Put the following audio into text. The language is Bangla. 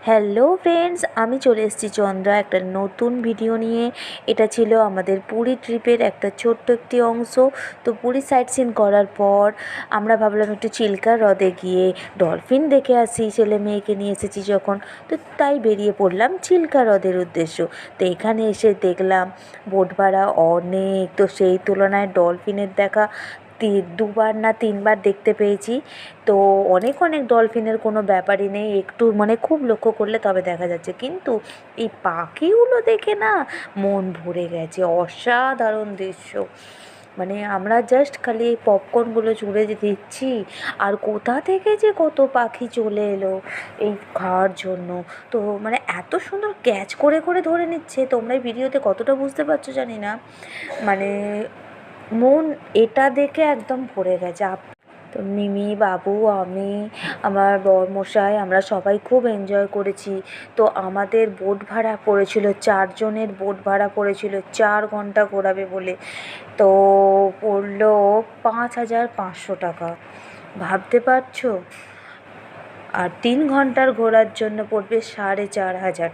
হ্যালো ফ্রেন্ডস, আমি চলে এসেছি চন্দ্রা একটা নতুন ভিডিও নিয়ে। এটা ছিল আমাদের পুরী ট্রিপের একটা ছোট্ট একটি অংশ। তো পুরী সাইট সিন করার পর আমরা ভাবলাম একটু চিল্কা হ্রদে গিয়ে ডলফিন দেখে আসি, ছেলে মেয়েকে নিয়ে এসেছি যখন। তো তাই বেরিয়ে পড়লাম চিল্কা হ্রদের উদ্দেশ্য। তো এখানে এসে দেখলাম বোট ভাড়া অনেক, তো সেই তুলনায় ডলফিনের দেখা দুবার না তিনবার দেখতে পেয়েছি। তো অনেক অনেক ডলফিনের কোনো ব্যাপারই নেই, একটু মানে খুব লক্ষ্য করলে তবে দেখা যাচ্ছে, কিন্তু এই পাখিগুলো দেখে না মন ভরে গেছে। অসাধারণ দৃশ্য, মানে আমরা জাস্ট খালি এই পপকর্নগুলো ছুঁড়ে দিচ্ছি আর কোথা থেকে যে কত পাখি চলে এলো এই খাওয়ার জন্য। তো মানে এত সুন্দর ক্যাচ করে করে ধরে নিচ্ছে, তোমরা এই ভিডিওতে কতটা বুঝতে পারছো জানি না, মানে মন এটা দেখে একদম ভরে গেছে। তো মিমি, বাবু, আমি, আমার বরমশাই, আমরা সবাই খুব এনজয় করেছি। তো আমাদের বোট ভাড়া পড়েছিল, 4 জনের বোট ভাড়া পড়েছিল 4 ঘন্টা ঘোরাবে বলে। তো পড়লো 5,500 টাকা, ভাবতে পারছো? আর 3 ঘন্টার ঘোরার জন্য পড়বে 4,500।